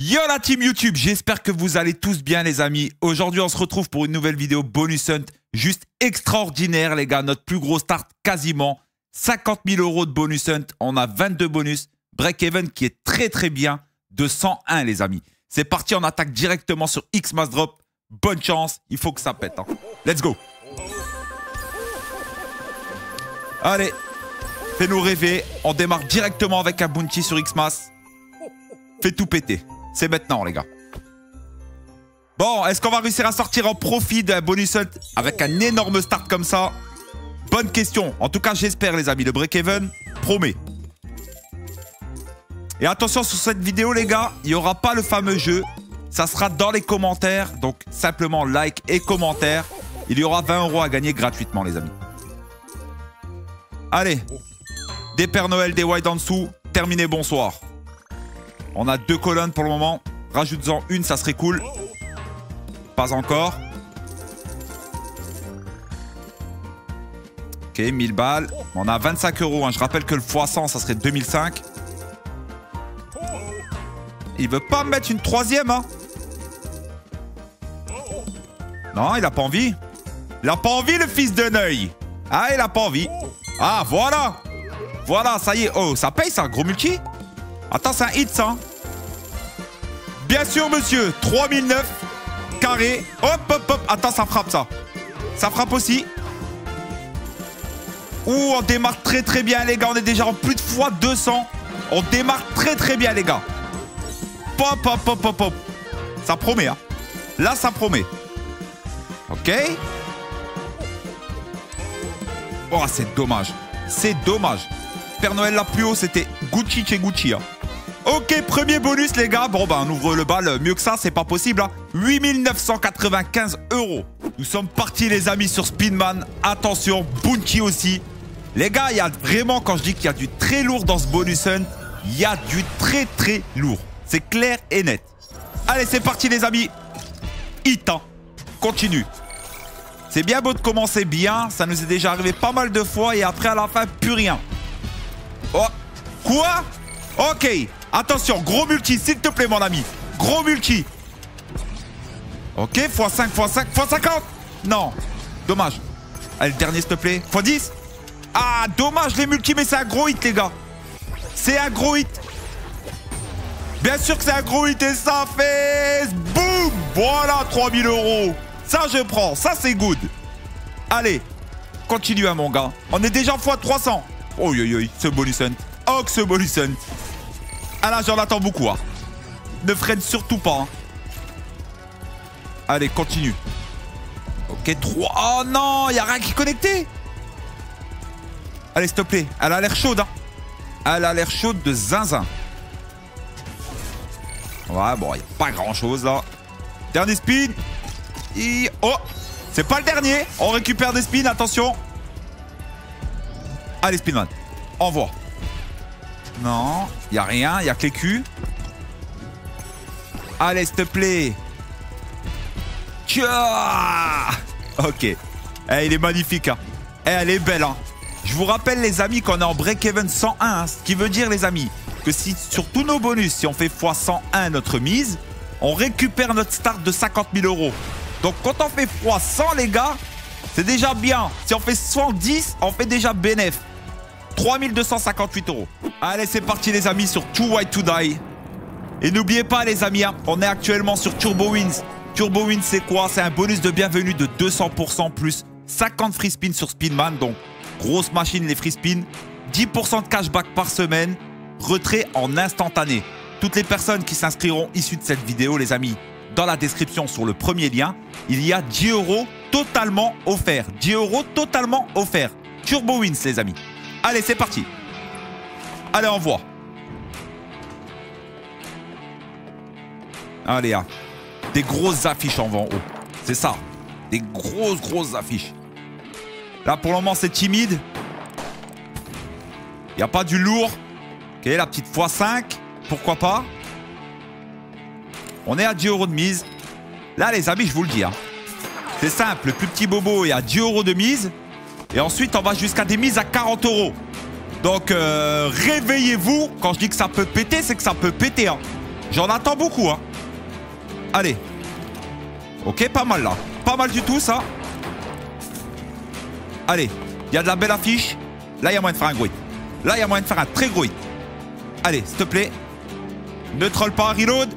Yo la team YouTube, j'espère que vous allez tous bien les amis. Aujourd'hui on se retrouve pour une nouvelle vidéo bonus hunt juste extraordinaire les gars. Notre plus gros start quasiment, 50 000 € de bonus hunt. On a 22 bonus, break-even qui est très bien, de 101 les amis. C'est parti, on attaque directement sur Xmas Drop. Bonne chance, il faut que ça pète. Hein. Let's go. Allez, fais-nous rêver. On démarre directement avec un bounty sur Xmas. Fais tout péter. C'est maintenant, les gars. Bon, est-ce qu'on va réussir à sortir en profit d'un bonus hunt avec un énorme start comme ça? Bonne question. En tout cas, j'espère, les amis. Le break-even promet. Et attention, sur cette vidéo, les gars, il n'y aura pas le fameux jeu. Ça sera dans les commentaires. Donc, simplement like et commentaire. Il y aura 20 € à gagner gratuitement, les amis. Allez. Des Pères Noël, des White en dessous. Terminé, bonsoir. On a 2 colonnes pour le moment. Rajoute-en une, ça serait cool. Pas encore. Ok, 1000 balles. On a 25 €. Hein. Je rappelle que le x100, ça serait 2005. Il veut pas me mettre une troisième, hein. Non, il a pas envie. Il a pas envie, le fils de Neuil. Ah, il a pas envie. Ah, voilà. Voilà, ça y est. Oh, ça paye, ça, gros multi. Attends, c'est un hit, ça. Bien sûr, monsieur. 3009. Carré. Hop, hop, hop. Attends, ça frappe, ça. Ça frappe aussi. Ouh, on démarre très bien, les gars. On est déjà en plus de fois 200. On démarre très bien, les gars. Pop, pop, pop, pop, pop. Ça promet, hein. Là, ça promet. Ok. Oh, c'est dommage. C'est dommage. Père Noël, là, plus haut, c'était Gucci chez Gucci, hein. Ok, premier bonus, les gars. Bon, bah, on ouvre le bal. Mieux que ça, c'est pas possible, hein. 8 995 €. Nous sommes partis, les amis, sur Spinman. Attention, bounty aussi. Les gars, il y a vraiment, quand je dis qu'il y a du très lourd dans ce bonus hunt, il y a du très lourd. C'est clair et net. Allez, c'est parti, les amis. Hit, hein. Continue. C'est bien beau de commencer bien. Ça nous est déjà arrivé pas mal de fois. Et après, à la fin, plus rien. Oh. Quoi? Ok. Attention, gros multi, s'il te plaît, mon ami. Gros multi. Ok, x5, x5, x50. Non. Dommage. Allez, le dernier, s'il te plaît. x10. Ah, dommage, les multis, mais c'est un gros hit, les gars. C'est un gros hit. Bien sûr que c'est un gros hit et ça fait... Boum. Voilà, 3000 €. Ça, je prends. Ça, c'est good. Allez. Continue, hein, mon gars. On est déjà en x300. Oh, ce bonus hunt. Oh, que ce bonus hunt. Ah là, j'en attends beaucoup. Hein. Ne freine surtout pas. Hein. Allez, continue. Ok, 3. Oh non, il n'y a rien qui est connecté. Allez, s'il te plaît. Elle a l'air chaude. Hein. Elle a l'air chaude de zinzin. Ouais, bon, il n'y a pas grand-chose là. Dernier spin. Et... Oh, c'est pas le dernier. On récupère des spins, attention. Allez, Spinman. Envoie. Non, il n'y a rien, il n'y a que les culs. Allez, s'il te plaît. Tcha. Ok. Eh, il est magnifique. Hein. Eh, elle est belle. Hein. Je vous rappelle, les amis, qu'on est en break-even 101. Hein, ce qui veut dire, les amis, que si sur tous nos bonus, si on fait x101 notre mise, on récupère notre start de 50 000 €. Donc, quand on fait x100, les gars, c'est déjà bien. Si on fait 110, on fait déjà bénéf. 3258 €. Allez, c'est parti, les amis, sur Too White to Die. Et n'oubliez pas, les amis, hein, on est actuellement sur Turbo Wins. Turbo Wins, c'est quoi? C'est un bonus de bienvenue de 200% plus 50 free spins sur Spinman. Donc, grosse machine, les free spins. 10% de cashback par semaine. Retrait en instantané. Toutes les personnes qui s'inscriront issues de cette vidéo, les amis, dans la description sur le premier lien, il y a 10 € totalement offerts. 10 € totalement offerts. Turbo Wins, les amis. Allez, c'est parti. Allez, envoie. Allez, hein. Des grosses affiches en vent haut. C'est ça. Des grosses affiches. Là, pour le moment, c'est timide. Il n'y a pas du lourd. Ok, la petite x5. Pourquoi pas? On est à 10 € de mise. Là, les amis, je vous le dis. Hein. C'est simple. Le plus petit bobo est à 10 € de mise. Et ensuite, on va jusqu'à des mises à 40 €. Donc, réveillez-vous. Quand je dis que ça peut péter, c'est que ça peut péter. Hein. J'en attends beaucoup, hein. Allez. Ok, pas mal, là. Pas mal du tout, ça. Allez. Il y a de la belle affiche. Là, il y a moyen de faire un gros hit. Là, il y a moyen de faire un très gros hit. Allez, s'il te plaît. Ne troll pas, reload.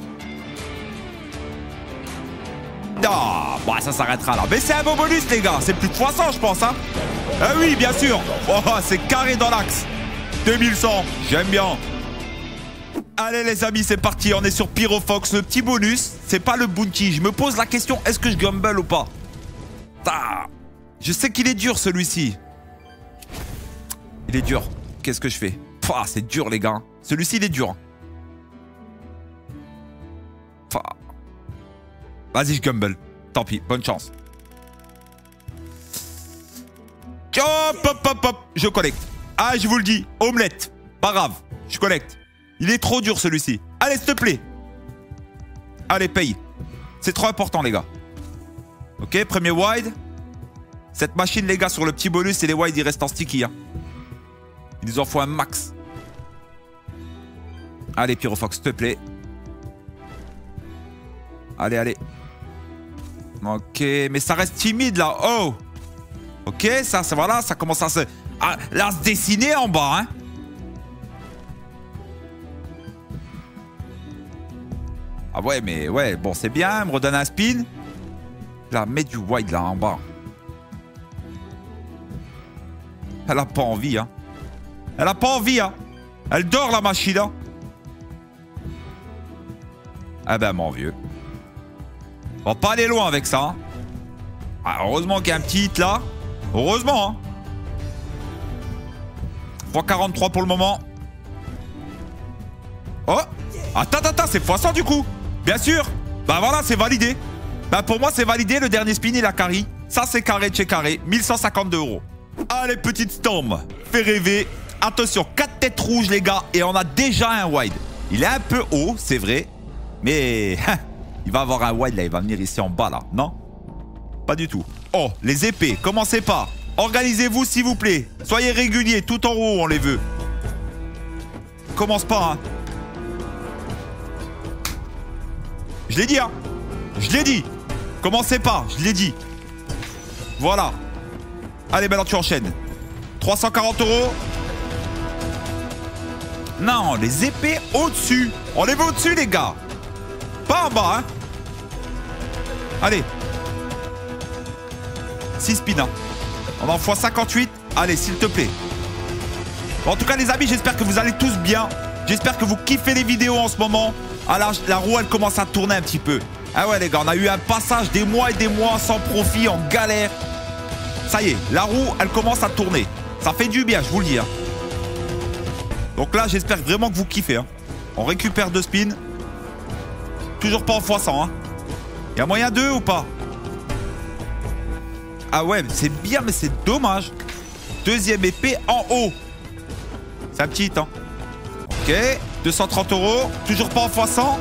Ah, bah ça s'arrêtera là. Mais c'est un beau bonus, les gars. C'est plus de 300, je pense, hein. Ah oui, bien sûr. Oh, c'est carré dans l'axe. 2100, j'aime bien. Allez, les amis, c'est parti. On est sur Pyrofox. Le petit bonus, c'est pas le bounty. Je me pose la question, est-ce que je gamble ou pas? Ah, je sais qu'il est dur, celui-ci. Il est dur. Qu'est-ce que je fais? Pah, c'est dur, les gars. Celui-ci, il est dur. Pah. Vas-y, je gamble. Tant pis, bonne chance. Hop, hop, hop, hop. Je collecte. Ah, je vous le dis, omelette. Pas grave, je collecte. Il est trop dur, celui-ci. Allez, s'il te plaît. Allez, paye. C'est trop important, les gars. Ok, premier wide. Cette machine, les gars, sur le petit bonus et les wides, ils restent en sticky. Hein. Il nous en faut un max. Allez, Pyrofox, s'il te plaît. Allez, allez. Ok, mais ça reste timide, là. Oh. Ok, ça voilà, ça commence à se dessiner en bas, hein. Ah ouais, mais ouais, bon, c'est bien. Elle me redonne un spin. Là, mets du wide, là, en bas. Elle a pas envie, hein. Elle a pas envie, hein. Elle dort, la machine, hein. Ah ben, mon vieux. On va pas aller loin avec ça, hein. Ah, heureusement qu'il y a un petit hit, là. Heureusement, hein. 3,43 pour le moment. Oh. Attends, c'est x100 du coup. Bien sûr. Bah voilà, c'est validé. Bah pour moi, c'est validé. Le dernier spin, il a carré. Ça, c'est carré de chez carré. 1152 €. Allez, petite storm. Fait rêver. Attention, 4 têtes rouges, les gars. Et on a déjà un wide. Il est un peu haut, c'est vrai. Mais il va avoir un wide, là. Il va venir ici en bas, là. Non? Pas du tout. Oh, les épées. Commencez pas. Organisez-vous, s'il vous plaît. Soyez réguliers. Tout en haut, on les veut. Commence pas, hein. Je l'ai dit, hein. Je l'ai dit. Commencez pas, je l'ai dit. Voilà. Allez, maintenant tu enchaînes. 340 €. Non, les épées au-dessus. On les veut au-dessus, les gars. Pas en bas, hein. Allez. 6 spins, hein. On en fois 58. Allez, s'il te plaît. Bon, en tout cas, les amis, j'espère que vous allez tous bien. J'espère que vous kiffez les vidéos en ce moment. Ah là, la roue, elle commence à tourner un petit peu. Ah ouais, les gars, on a eu un passage des mois et des mois sans profit, en galère. Ça y est, la roue, elle commence à tourner. Ça fait du bien, je vous le dis, hein. Donc là, j'espère vraiment que vous kiffez, hein. On récupère 2 spins. Toujours pas en x100, hein. Y a moyen d'eux ou pas? Ah ouais, c'est bien, mais c'est dommage. Deuxième épée en haut. C'est un petit hit, hein. Ok, 230 €. Toujours pas en x100.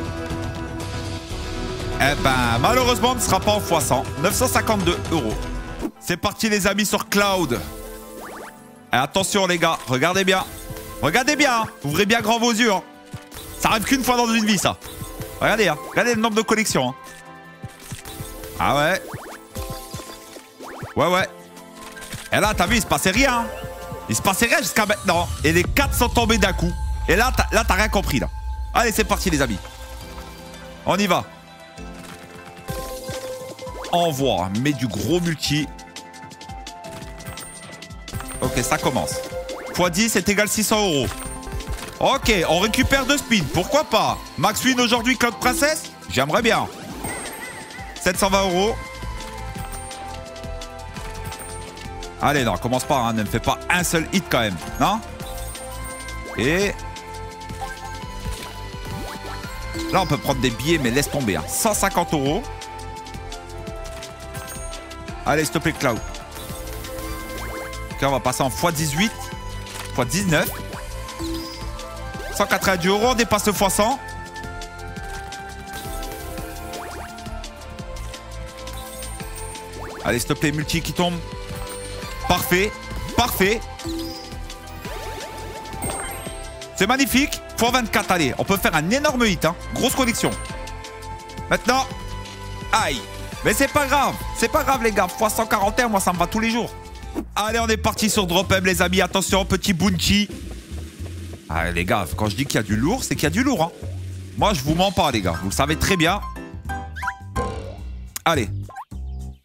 Eh ben, malheureusement, on ne sera pas en x100. 952 €. C'est parti, les amis, sur Cloud. Et attention, les gars, regardez bien. Regardez bien, hein. Ouvrez bien grand vos yeux, hein. Ça arrive qu'une fois dans une vie, ça. Regardez, hein. Regardez le nombre de collections, hein. Ah ouais. Ouais. Et là, t'as vu, il se passait rien, hein. Il se passait rien jusqu'à maintenant. Et les 4 sont tombés d'un coup. Et là, t'as rien compris, là. Allez, c'est parti, les amis. On y va. Envoie. Mets du gros multi. Ok, ça commence. x10 est égal 600 €. Ok, on récupère 2 spins. Pourquoi pas? Max win aujourd'hui, Cloud Princess? J'aimerais bien. 720 €. Allez, non, commence pas, hein. Ne me fais pas un seul hit quand même. Non? Et... là, on peut prendre des billets, mais laisse tomber, hein. 150 €. Allez, s'il te plaît, Cloud. Ok, on va passer en x18. x19. 190 €, on dépasse le x100. Allez, s'il te plaît, multi qui tombe. Parfait. Parfait. C'est magnifique. x24, allez. On peut faire un énorme hit, hein. Grosse collection. Maintenant. Aïe. Mais c'est pas grave. C'est pas grave, les gars. x141, moi, ça me va tous les jours. Allez, on est parti sur Drop M, les amis. Attention, petit Bounty. Allez, les gars, quand je dis qu'il y a du lourd, c'est qu'il y a du lourd, hein. Moi, je vous mens pas, les gars. Vous le savez très bien. Allez.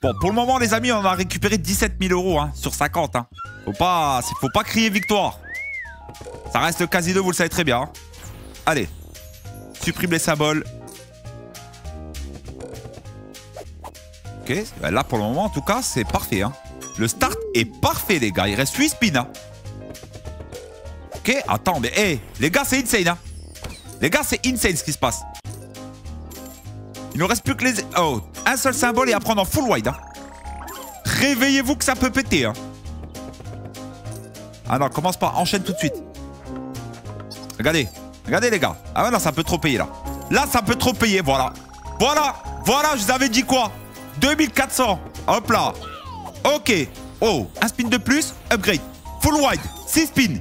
Bon, pour le moment, les amis, on a récupéré 17 000 € hein, sur 50. Hein. Faut pas crier victoire. Ça reste le casino, vous le savez très bien. Hein. Allez. Supprime les symboles. Ok. Là, pour le moment, en tout cas, c'est parfait. Hein. Le start est parfait, les gars. Il reste 8 spins. Hein. Ok. Attends, mais hey, les gars, c'est insane. Hein. Les gars, c'est insane ce qui se passe. Il nous reste plus que les... Oh, un seul symbole et à prendre en full wide. Hein. Réveillez-vous que ça peut péter. Hein. Ah non, commence pas. Enchaîne tout de suite. Regardez. Regardez, les gars. Ah ouais, non, ça peut trop payer, là. Là, ça peut trop payer, voilà. Voilà. Voilà, je vous avais dit quoi? 2400. Hop là. Ok. Oh, un spin de plus. Upgrade. Full wide. 6 spins.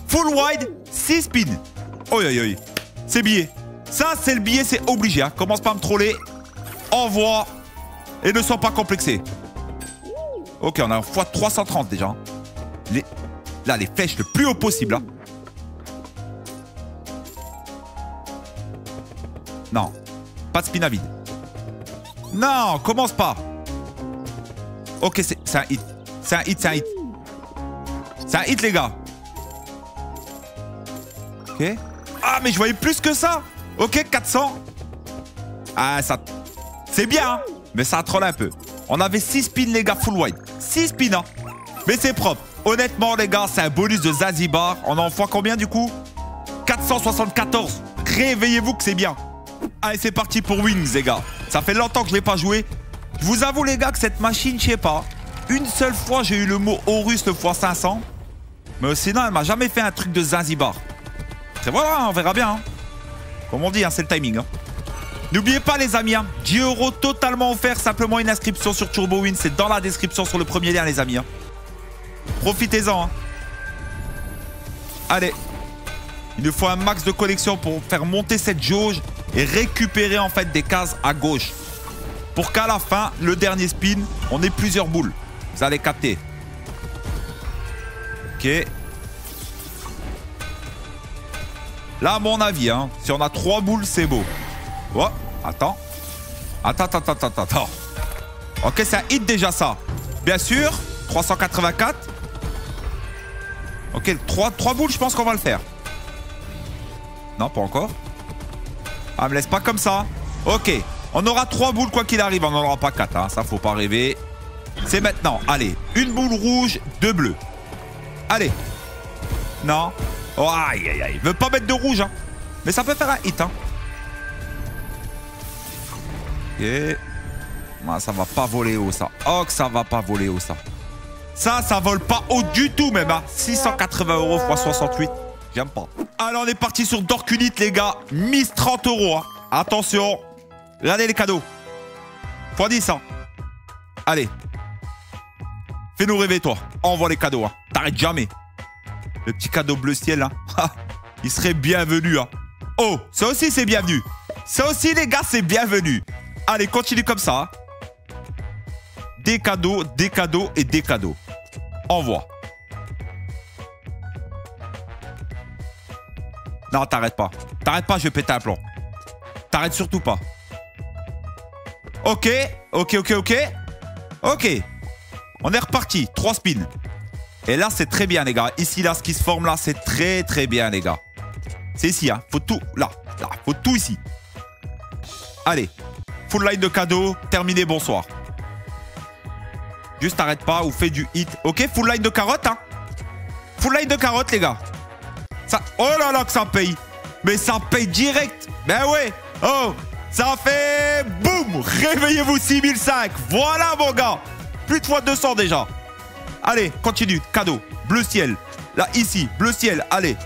Full wide. 6 spins. Oi, oi, oi. C'est billet. Ça, c'est le billet, c'est obligé. Hein. Commence pas à me troller. Envoie. Et ne sois pas complexé. Ok, on a un x330 déjà. Là, les flèches le plus haut possible. Hein. Non. Pas de spin à vide. Non, commence pas. Ok, c'est un hit. C'est un hit, c'est un hit. C'est un hit, les gars. Ok. Ah, mais je voyais plus que ça. Ok, 400. Ah, ça... C'est bien, hein, mais ça troll un peu. On avait 6 spins, les gars, full wide. 6 spins, hein. Mais c'est propre. Honnêtement, les gars, c'est un bonus de Zanzibar. On en voit combien, du coup? 474. Réveillez-vous que c'est bien. Allez, c'est parti pour Wings, les gars. Ça fait longtemps que je ne l'ai pas joué. Je vous avoue, les gars, que cette machine, je sais pas. Une seule fois, j'ai eu le mot Horus le x500. Mais sinon, elle m'a jamais fait un truc de Zanzibar. C'est voilà, on verra bien, hein. Comme on dit, hein, c'est le timing. Hein. N'oubliez pas, les amis, hein, 10 € totalement offert. Simplement une inscription sur Turbo Win. C'est dans la description sur le premier lien, les amis. Hein. Profitez-en. Hein. Allez. Il nous faut un max de collection pour faire monter cette jauge et récupérer en fait des cases à gauche. Pour qu'à la fin, le dernier spin, on ait plusieurs boules. Vous allez capter. Ok. Là, à mon avis, hein, si on a 3 boules, c'est beau. Oh, attends. Attends. Ok, c'est un hit déjà, ça. Bien sûr. 384. Ok, 3 boules, je pense qu'on va le faire. Non, pas encore. Ah, me laisse pas comme ça. Ok, on aura 3 boules quoi qu'il arrive. On n'en aura pas 4. Hein. Ça, faut pas rêver. C'est maintenant. Allez, une boule rouge, 2 bleus. Allez. Non. Oh, aïe, aïe, aïe. Il veut pas mettre de rouge, hein. Mais ça peut faire un hit, hein. Ok. Ah, ça va pas voler haut, ça. Oh, que ça va pas voler haut, ça. Ça vole pas haut du tout, même, hein. 680 € x 68. J'aime pas. Alors, on est parti sur Dork Unit, les gars. Mise 30 €, hein. Attention. Regardez les cadeaux. x10, hein. Allez. Fais-nous rêver, toi. Envoie les cadeaux, hein. T'arrêtes jamais. Le petit cadeau bleu ciel, là. Hein. Il serait bienvenu, hein. Oh, ça aussi, c'est bienvenu. Ça aussi, les gars, c'est bienvenu. Allez, continue comme ça. Hein. Des cadeaux et des cadeaux. Envoie. Non, t'arrêtes pas. T'arrêtes pas, je vais péter un plomb. T'arrêtes surtout pas. Ok. Ok. On est reparti. 3 spins. Et là, c'est très bien, les gars. Ici, là, ce qui se forme, là, c'est très, très bien, les gars. C'est ici, hein. Faut tout, là. Faut tout ici. Allez. Full line de cadeaux. Terminé, bonsoir. Juste arrête pas ou fais du hit. Ok, full line de carottes, hein. Full line de carottes, les gars. Ça... Oh là là, que ça paye. Mais ça paye direct. Ben ouais. Oh, ça fait... Boum. Réveillez-vous, 6005. Voilà, mon gars. Plus de fois 200 déjà. Allez, continue. Cadeau. Bleu ciel. Là, ici. Bleu ciel. Allez.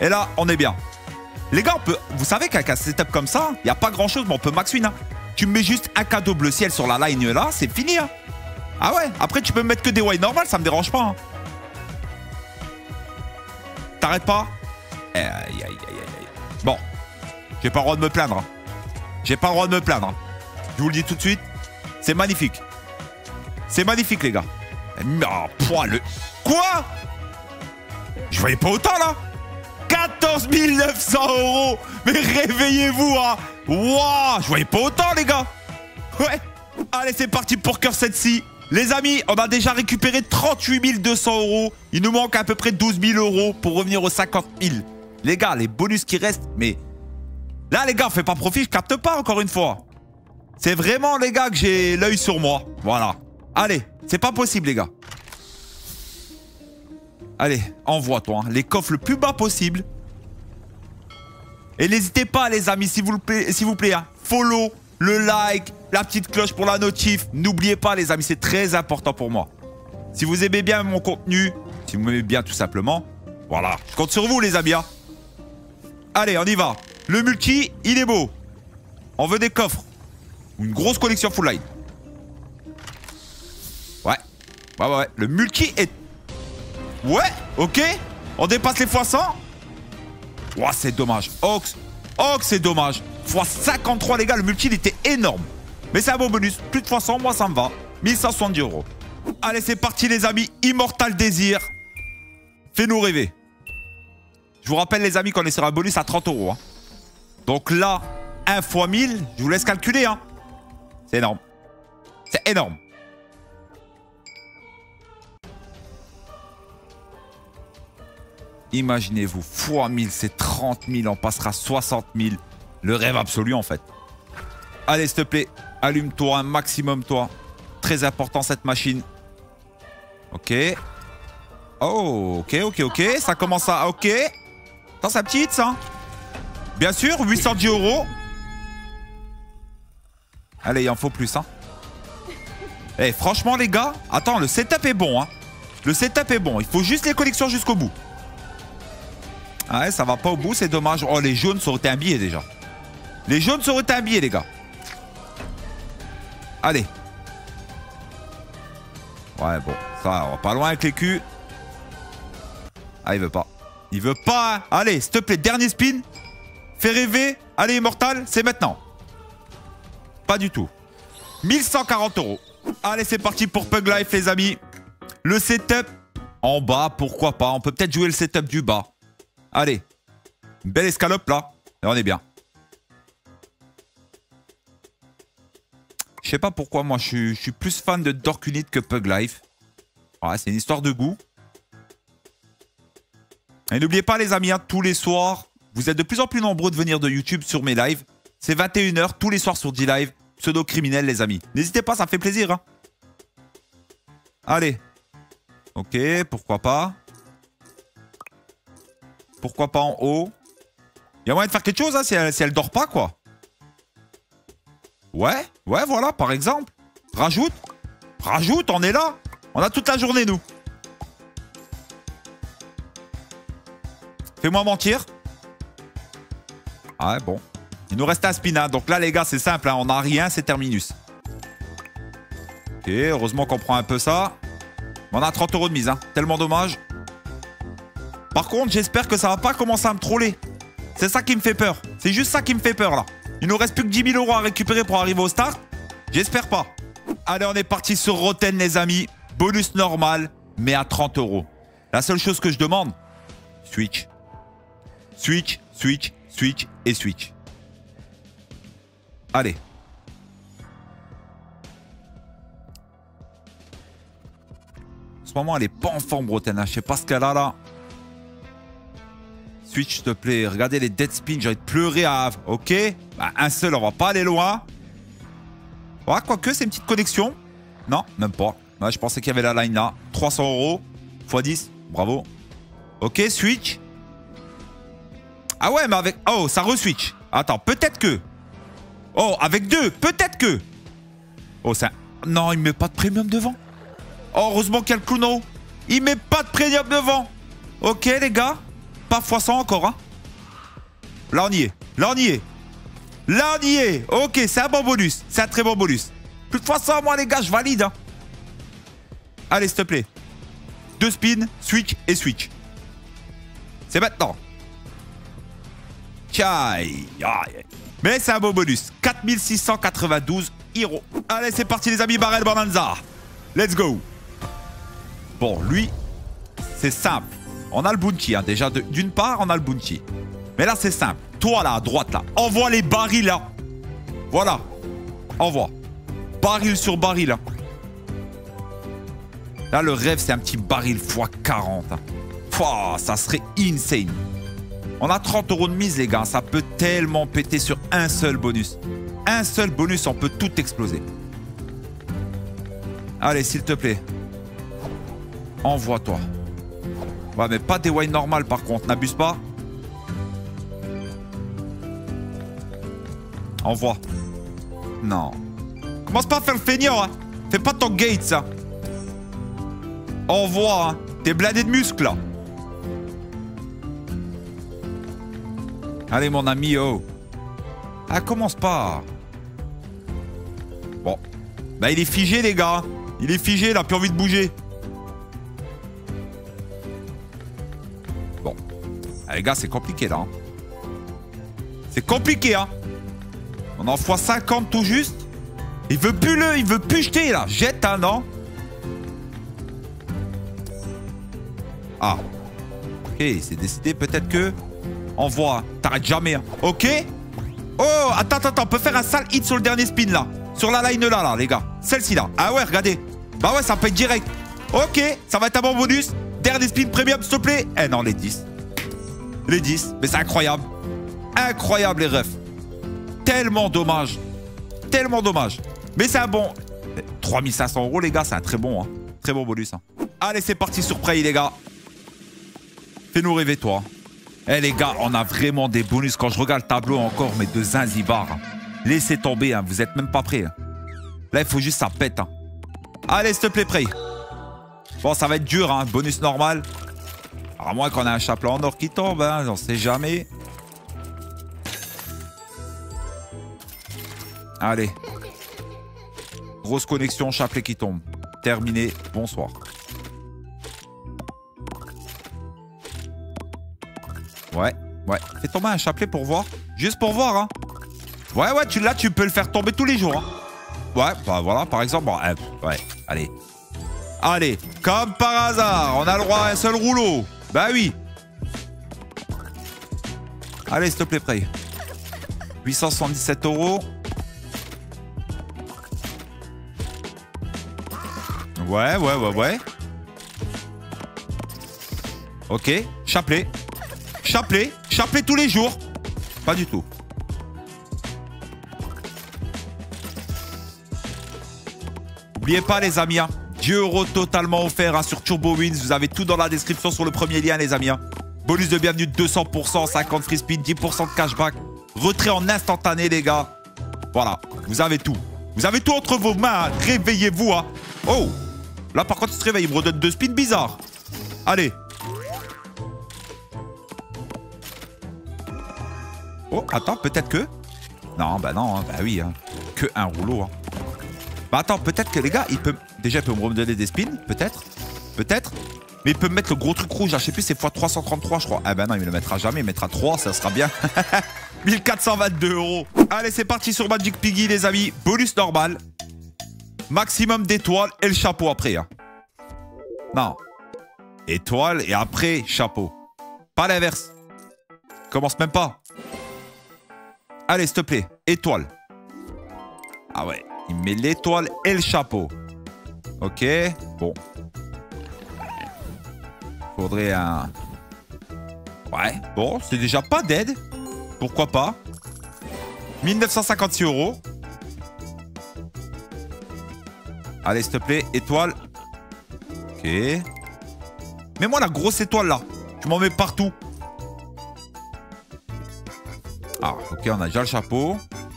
Et là, on est bien. Les gars, on peut... Vous savez qu'avec un setup comme ça, il n'y a pas grand-chose, mais on peut max win. Hein. Tu me mets juste un cadeau bleu ciel sur la line là, c'est fini. Hein. Ah ouais. Après, tu peux me mettre que des white normal, ça me dérange pas. Hein. T'arrêtes pas. Aïe, aïe, aïe, aïe. Bon, j'ai pas le droit de me plaindre. Hein. J'ai pas le droit de me plaindre. Hein. Je vous le dis tout de suite, c'est magnifique. C'est magnifique, les gars. Oh, poil. Quoi? Je voyais pas autant, là. 14 900 €. Mais réveillez-vous, hein. Waouh, je voyais pas autant, les gars. Ouais. Allez, c'est parti pour Curse Sea. Les amis, on a déjà récupéré 38 200 €. Il nous manque à peu près 12 000 € pour revenir aux 50 000. Les gars, les bonus qui restent, mais... Là, les gars, on fait pas profit, je capte pas, encore une fois. C'est vraiment, les gars, que j'ai l'œil sur moi. Voilà. Allez, c'est pas possible, les gars. Allez, envoie-toi. Hein. Les coffres le plus bas possible. Et n'hésitez pas, les amis, s'il vous plaît, hein, follow, le like, la petite cloche pour la notif. N'oubliez pas, les amis, c'est très important pour moi. Si vous aimez bien mon contenu, si vous m'aimez bien tout simplement, voilà. Je compte sur vous, les amis. Hein. Allez, on y va. Le multi, il est beau. On veut des coffres. Une grosse collection full line. Ouais. Ouais. Le multi est... Ouais, ok. On dépasse les x 100. Ouah, c'est dommage. Ox, c'est dommage. x 53, les gars, le multi, il était énorme. Mais c'est un bon bonus. Plus de x 100, moi, ça me va. 1170 €. Allez, c'est parti, les amis. Immortal Désir. Fais-nous rêver. Je vous rappelle, les amis, qu'on est sur un bonus à 30 €. Hein. Donc là, 1 x 1000, je vous laisse calculer. Hein. C'est énorme. C'est énorme. Imaginez-vous, x 1000, c'est 30 000, on passera 60 000. Le rêve absolu, en fait. Allez, s'il te plaît, allume-toi un maximum, toi. Très important, cette machine. Ok. Oh, ok. Ça commence à... Ok. Attends, c'est petit, ça. Bien sûr, 810 €. Allez, il en faut plus, hein. Eh, franchement, les gars, attends, le setup est bon, hein. Le setup est bon. Il faut juste les collections jusqu'au bout. Ah ouais, ça va pas au bout, c'est dommage. Oh, les jaunes, ça aurait été un billet, déjà. Les jaunes, ça aurait été un billet, les gars. Allez. Ouais, bon. Ça, on va pas loin avec les culs. Ah, il veut pas. Il veut pas, hein. Allez, s'il te plaît, dernier spin. Fais rêver. Allez, Immortal, c'est maintenant. Pas du tout. 1140 €. Allez, c'est parti pour Pug Life, les amis. Le setup en bas, pourquoi pas. On peut peut-être jouer le setup du bas. Allez. Une belle escalope, là. Et on est bien. Je sais pas pourquoi, moi, je suis plus fan de Dork Unit que Pug Life. Ouais, c'est une histoire de goût. Et n'oubliez pas, les amis, hein, tous les soirs, vous êtes de plus en plus nombreux de venir de YouTube sur mes lives. C'est 21 h tous les soirs sur D-Live. Pseudo-criminel, les amis. N'hésitez pas, ça me fait plaisir. Hein. Allez. Ok, pourquoi pas. Pourquoi pas en haut. Il y a moyen de faire quelque chose, hein, si elle dort pas, quoi. Ouais, voilà, par exemple. Rajoute, on est là. On a toute la journée, nous. Fais-moi mentir. Ah ouais, bon. Il nous reste un spin, hein. Donc là, les gars, c'est simple. Hein. On n'a rien, c'est terminus. Ok, heureusement qu'on prend un peu ça. On a 30 € de mise, hein. Tellement dommage. Par contre, j'espère que ça va pas commencer à me troller. C'est ça qui me fait peur. C'est juste ça qui me fait peur, là. Il nous reste plus que 10 000 € à récupérer pour arriver au start. J'espère pas. Allez, on est parti sur Rotten, les amis. Bonus normal, mais à 30 €. La seule chose que je demande, Switch. Switch et Switch. Allez. En ce moment, elle est pas en forme, Rotten. Je sais pas ce qu'elle a là. Switch, s'il te plaît. Regardez les dead spins. J'ai envie de pleurer à... Ok. Bah, un seul, on va pas aller loin. Ouais, quoique, c'est une petite connexion. Non, même pas. Ouais, je pensais qu'il y avait la line là. 300 € x 10. Bravo. Ok, Switch. Ah ouais, mais avec... Oh, ça re-switch. Attends, peut-être que... Oh, avec 2, peut-être que... Oh, ça... Non, il met pas de premium devant. Oh, heureusement qu'il y a le clown en haut. Il met pas de premium devant. Ok, les gars. Pas x 100 encore, hein. Là, on y est. Là, on y est. Ok, c'est un bon bonus. C'est un très bon bonus. Plus de x 100, moi, les gars, je valide, hein. Allez, s'il te plaît. 2 spins, Switch et Switch. C'est maintenant. Tchaï. Mais c'est un beau bonus. 4692 €. Allez, c'est parti les amis, Barrel Bonanza. Let's go. Bon, lui, c'est simple. On a le bounty, hein. Déjà, d'une part, on a le bounty. Mais là, c'est simple. Toi, là, à droite, là, envoie les barils, là. Voilà. Envoie. Baril sur baril, là. Là, le rêve, c'est un petit baril x40. Hein. Pouah, ça serait insane. On a 30 € de mise, les gars. Ça peut tellement péter sur un seul bonus. Un seul bonus, on peut tout exploser. Allez, s'il te plaît. Envoie-toi. Ouais, mais pas des wines normales, par contre. N'abuse pas. Envoie. Non. Commence pas à faire le feignant, hein. Fais pas ton gate, ça. Envoie, hein. T'es blindé de muscles, là. Allez, mon ami, oh. Ah, commence pas. Bon. Bah, il est figé, les gars. Il est figé, il a plus envie de bouger. Bon. Ah, les gars, c'est compliqué, là. Hein. C'est compliqué, hein. On en fois 50 tout juste. Il veut plus jeter, là. Jette, hein, non? Ah. Ok, c'est décidé, peut-être que... Envoie, t'arrêtes jamais. Hein. Ok. Oh, attends, on peut faire un sale hit sur le dernier spin là. Sur la line là, les gars. Celle-ci là. Ah ouais, regardez. Bah ouais, ça peut être direct. Ok, ça va être un bon bonus. Dernier spin premium, s'il te plaît. Eh non, les 10. Les 10. Mais c'est incroyable. Incroyable, les refs. Tellement dommage. Tellement dommage. Mais c'est un bon... 3500 €, les gars, c'est un très bon. Hein. Très bon bonus. Hein. Allez, c'est parti sur Prey, les gars. Fais-nous rêver, toi. Eh les gars, on a vraiment des bonus. Quand je regarde le tableau encore, mais de Zanzibar. Hein. Laissez tomber, hein. Vous êtes même pas prêts. Hein. Là, il faut juste que ça pète. Hein. Allez, s'il te plaît, Prey. Bon, ça va être dur, hein. Bonus normal. Alors, à moins qu'on ait un chapelet en or qui tombe, hein. On sait jamais. Allez. Grosse connexion, chapelet qui tombe. Terminé. Bonsoir. Ouais. Fais tomber un chapelet pour voir. Juste pour voir, hein. Ouais, là, tu peux le faire tomber tous les jours. Hein. Ouais, bah voilà, par exemple. Bon, ouais, allez. Allez, comme par hasard, on a le droit à un seul rouleau. Bah oui. Allez, s'il te plaît, Prey. 877 €. Ouais. Ok, chapelet. Chapelet tous les jours. Pas du tout. N'oubliez pas, les amis, hein, 10 € totalement offert hein, sur Turbo Wins. Vous avez tout dans la description sur le premier lien, les amis. Hein. Bonus de bienvenue de 200%, 50 free spin, 10% de cashback. Retrait en instantané, les gars. Voilà, vous avez tout. Vous avez tout entre vos mains. Hein. Réveillez-vous. Hein. Oh, là, par contre, il se réveille. Il me redonne 2 spins bizarres. Allez. Oh, attends, peut-être que... Non, bah non, hein, bah oui, hein. Que un rouleau. Hein. Bah attends, peut-être que les gars, il peut... Déjà, il peut me redonner des spins, peut-être. Mais il peut me mettre le gros truc rouge, là, je sais plus, c'est x333, je crois. Ah bah non, il me le mettra jamais, il mettra 3, ça sera bien. 1422 €. Allez, c'est parti sur Magic Piggy, les amis. Bonus normal. Maximum d'étoiles et le chapeau après. Hein. Non. Étoile et après, chapeau. Pas l'inverse. Commence même pas. Allez, s'il te plaît. Étoile. Ah ouais. Il met l'étoile et le chapeau. Ok. Bon. Faudrait un... Ouais. Bon, c'est déjà pas dead. Pourquoi pas. 1956 €. Allez, s'il te plaît. Étoile. Ok. Mets-moi la grosse étoile, là. Tu m'en mets partout. Ah, ok, on a déjà le chapeau.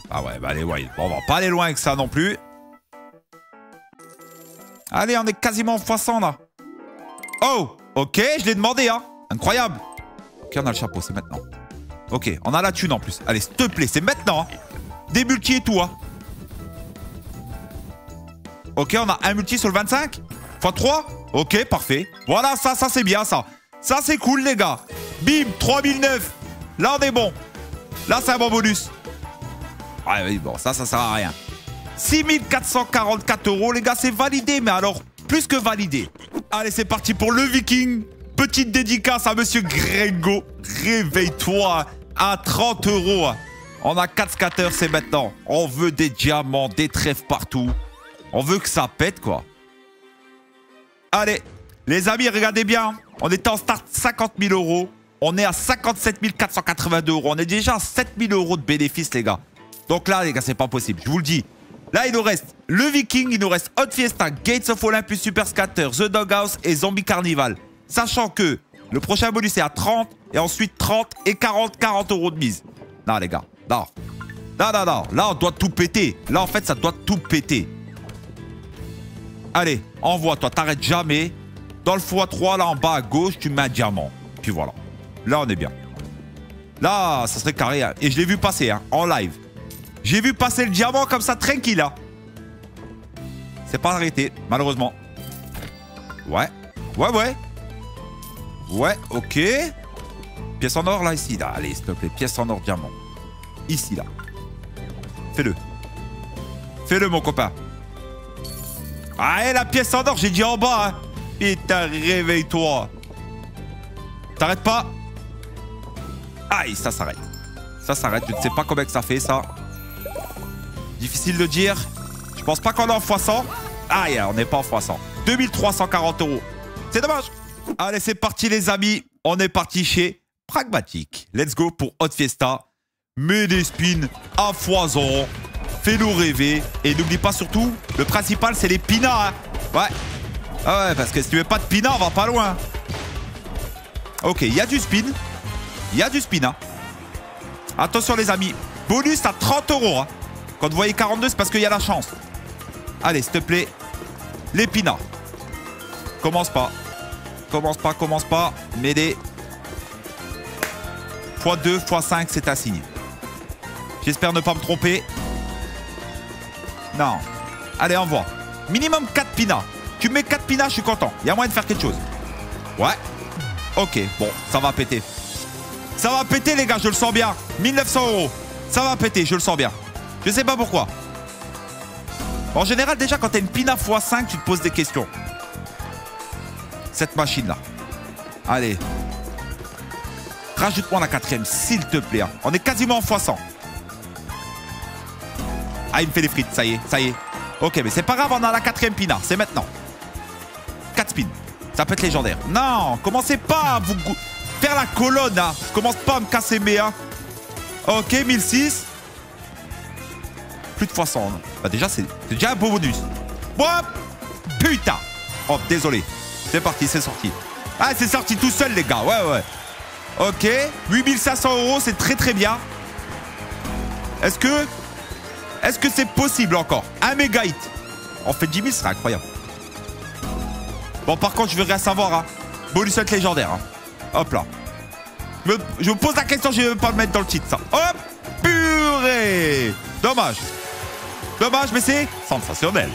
Ah ouais, bah allez, ouais. Bon, on va pas aller loin avec ça non plus. Allez, on est quasiment en x100 là. Oh, ok, je l'ai demandé, hein. Incroyable. Ok, on a le chapeau, c'est maintenant. Ok, on a la thune en plus. Allez, s'il te plaît, c'est maintenant. Hein. Des multi et tout, hein. Ok, on a un multi sur le 25 x3. Ok, parfait. Voilà, ça c'est bien, ça. Ça, c'est cool, les gars. Bim, 3009. Là, on est bon. Là, c'est un bon bonus. Ah oui, bon, ça sert à rien. 6444 €, les gars, c'est validé. Mais alors, plus que validé. Allez, c'est parti pour le Viking. Petite dédicace à Monsieur Gringo. Réveille-toi à 30 €. On a 4 scatters, c'est maintenant. On veut des diamants, des trèfles partout. On veut que ça pète, quoi. Allez, les amis, regardez bien. On était en start 50 000 €. On est à 57 482 €. On est déjà à 7 000 € de bénéfices, les gars. Donc là, les gars, c'est pas possible. Je vous le dis. Là, il nous reste le Viking, il nous reste Hot Fiesta, Gates of Olympus, Super Scatter, The Doghouse et Zombie Carnival. Sachant que le prochain bonus est à 30 et ensuite 30 et 40 € de mise. Non, les gars. Non. Non. Là, on doit tout péter. Là, en fait, ça doit tout péter. Allez, envoie, toi. T'arrêtes jamais. Dans le x3, là, en bas à gauche, tu mets un diamant. Puis voilà. Là, on est bien. Là, ça serait carré. Hein. Et je l'ai vu passer, hein, en live. J'ai vu passer le diamant comme ça, tranquille, là. C'est pas arrêté, malheureusement. Ouais, ok. Pièce en or, là, ici, là. Allez, s'il te plaît, pièce en or, diamant. Ici, là. Fais-le. Fais-le, mon copain. Ah, la pièce en or, j'ai dit en bas, hein. Putain, réveille-toi. T'arrêtes pas. Aïe, ça s'arrête. Ça s'arrête, je ne sais pas combien que ça fait, ça. Difficile de dire. Je pense pas qu'on est en x100. Aïe, on n'est pas en x100. 2340 €. C'est dommage. Allez, c'est parti, les amis. On est parti chez Pragmatic. Let's go pour Hot Fiesta. Mets des spins à foison. Fais-nous rêver. Et n'oublie pas surtout, le principal, c'est les pinas. Hein. Ouais. Ah ouais, parce que si tu veux pas de pinas, on va pas loin. Ok, il y a du spin. Il y a du spin. Hein. Attention, les amis. Bonus à 30 €. Hein. Quand vous voyez 42, c'est parce qu'il y a la chance. Allez, s'il te plaît. L'épinard. Commence pas. Commence pas. Mêlée. x2, x5, c'est un signe. J'espère ne pas me tromper. Non. Allez, envoie. Minimum 4 pinas. Tu mets 4 pinas, je suis content. Il y a moyen de faire quelque chose. Ouais. Ok, bon, ça va péter. Ça va péter, les gars, je le sens bien. 1900 €. Ça va péter, je le sens bien. Je sais pas pourquoi. En général, déjà, quand t'as une pina x5, tu te poses des questions. Cette machine-là. Allez. Rajoute-moi la 4ème, s'il te plaît. On est quasiment en x100. Ah, il me fait des frites, ça y est. Ok, mais c'est pas grave, on a la 4ème pina. C'est maintenant. 4 spins. Ça peut être légendaire. Non, commencez pas à vous faire la colonne, hein. Commence pas à me casser mes, hein. Ok, 1006. Plus de x100. Hein. Bah déjà, c'est déjà un beau bonus. Hop. Putain. Oh, désolé. C'est parti, c'est sorti. Ah, c'est sorti tout seul, les gars. Ouais. Ok. 8500 €, c'est très bien. Est-ce que c'est possible encore? Un méga hit. En fait, 10 000, ce serait incroyable. Bon, par contre, je veux rien savoir. Hein. Bonus légendaire. Hein. Hop là. Je me pose la question, je ne vais pas le mettre dans le titre, ça. Hop. Purée. Dommage, mais c'est sensationnel.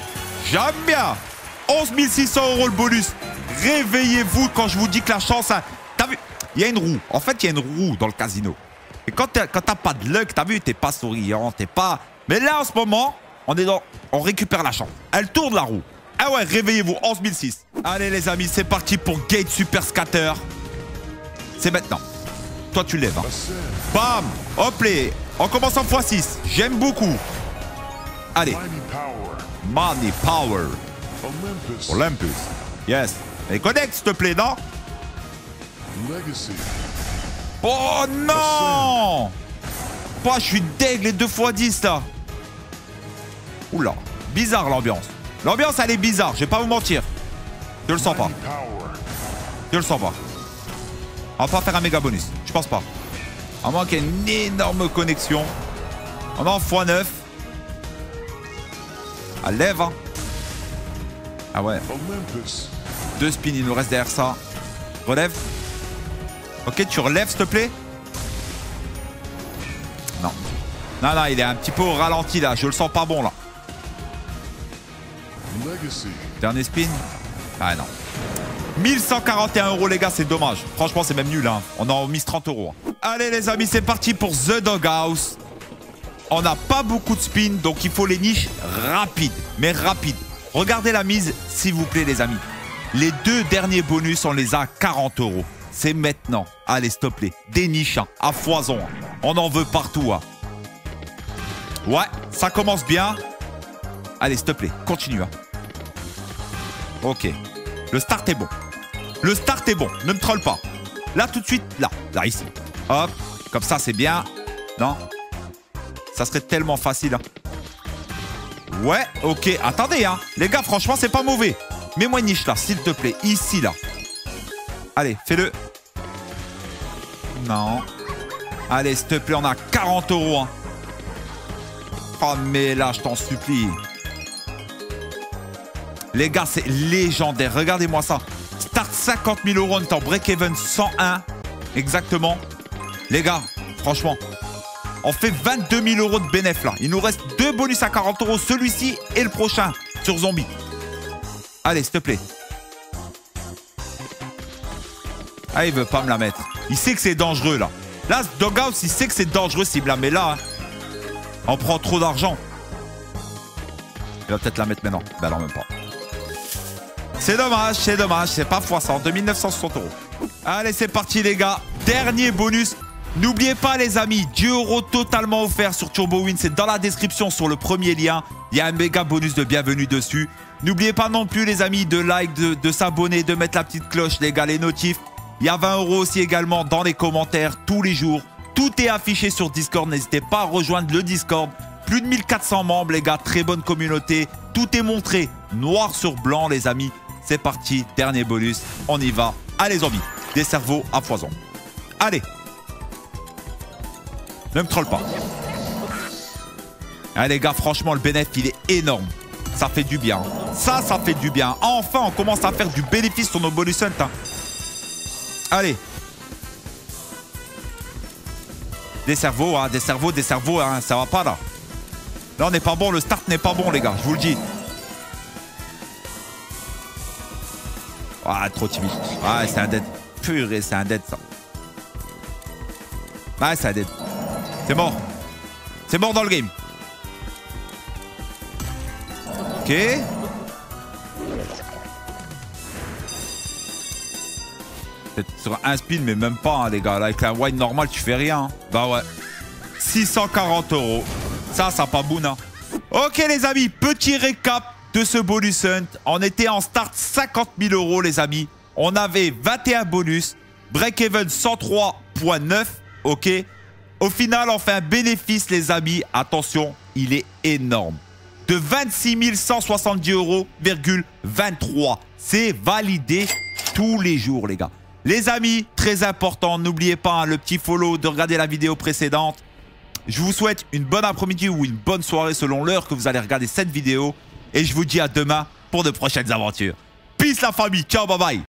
J'aime bien. 11 600 € le bonus. Réveillez-vous quand je vous dis que la chance... Hein. T'as vu? Il y a une roue. En fait, il y a une roue dans le casino. Et quand t'as pas de luck, t'as vu, t'es pas souriant, t'es pas... Mais là, en ce moment, on récupère la chance. Elle tourne, la roue. Ah ouais, réveillez-vous. 11 600. Allez, les amis, c'est parti pour Gate Super Scatter. C'est maintenant. Toi, tu lèves. Hein. Bam. Hop, les... On commence en x6. J'aime beaucoup. Allez. Money Power. Olympus. Yes. Et connecte, s'il te plaît, non? Oh non! Oh, je suis deg, les 2 x 10, là. Oula. Bizarre, l'ambiance. L'ambiance, elle est bizarre. Je vais pas vous mentir. Je le sens pas. On va pas faire un méga bonus. Je pense pas. À moins qu'il y ait une énorme connexion. On est en x9. Ah, lève, hein. Ah ouais. 2 spins, il nous reste derrière ça. Relève. Ok, tu relèves, s'il te plaît. Non. Non, il est un petit peu au ralenti, là. Je le sens pas bon, là. Dernier spin. Ah, non. 1141 € les gars, c'est dommage. Franchement, c'est même nul. Hein. On a mis 30 €. Allez les amis, c'est parti pour The Doghouse. On n'a pas beaucoup de spin, donc il faut les niches rapides. Mais rapides. Regardez la mise, s'il vous plaît les amis. Les 2 derniers bonus, on les a à 40 €. C'est maintenant. Allez, s'il te plaît. Des niches, hein, à foison. Hein. On en veut partout. Hein. Ouais, ça commence bien. Allez, s'il te plaît, continue. Hein. Ok. Le start est bon. Le start est bon. Ne me troll pas. Là, tout de suite. Là, ici. Hop. Comme ça, c'est bien. Non. Ça serait tellement facile. Hein. Ouais, ok. Attendez, hein. Les gars, franchement, c'est pas mauvais. Mets-moi une niche là, s'il te plaît. Ici, là. Allez, fais-le. Non. Allez, s'il te plaît, on a 40 €. Hein. Oh, mais là, je t'en supplie. Les gars, c'est légendaire. Regardez-moi ça. Start 50 000 €, on est en break-even 101. Exactement. Les gars, franchement, on fait 22 000 € de bénéf là. Il nous reste 2 bonus à 40 €. Celui-ci et le prochain sur Zombie. Allez, s'il te plaît. Ah, il veut pas me la mettre. Il sait que c'est dangereux là. Là, ce Doghouse, il sait que c'est dangereux s'il me la met là. Hein. On prend trop d'argent. Il va peut-être la mettre maintenant. Ben non, même pas. C'est dommage, c'est dommage. C'est pas x100. 2960 €. Allez, c'est parti les gars. Dernier bonus. N'oubliez pas les amis, 10 € totalement offert sur Turbo Win. C'est dans la description sur le premier lien. Il y a un méga bonus de bienvenue dessus. N'oubliez pas non plus les amis de like, de s'abonner, de mettre la petite cloche les gars, les notifs. Il y a 20 € aussi également dans les commentaires tous les jours. Tout est affiché sur Discord. N'hésitez pas à rejoindre le Discord. Plus de 1400 membres les gars, très bonne communauté. Tout est montré noir sur blanc les amis. C'est parti, dernier bonus. On y va. Allez zombies, des cerveaux à foison. Allez. Ne me troll pas. Allez les gars, franchement le bénéfice il est énorme. Ça fait du bien. Ça fait du bien. Enfin on commence à faire du bénéfice sur nos bonus hunt. Hein. Allez. Des cerveaux, hein, des cerveaux, hein, ça va pas là. Là on n'est pas bon, le start n'est pas bon les gars, je vous le dis. Ah trop timide. Ah c'est un dead. Purée, c'est un dead ça. Ah c'est un dead. C'est mort. C'est mort dans le game. Ok. Peut-être sur un spin, mais même pas, hein, les gars. Là, avec un wide normal, tu fais rien. Hein. Bah ouais. 640 €. Ça pas boon. Hein. Ok, les amis. Petit récap de ce bonus hunt. On était en start 50 000 €, les amis. On avait 21 bonus. Break-even 103,9. Ok. Au final, on fait un bénéfice, les amis. Attention, il est énorme. De 26 170 €,23. C'est validé tous les jours, les gars. Les amis, très important, n'oubliez pas hein, le petit follow, de regarder la vidéo précédente. Je vous souhaite une bonne après-midi ou une bonne soirée selon l'heure que vous allez regarder cette vidéo. Et je vous dis à demain pour de prochaines aventures. Peace la famille, ciao, bye bye.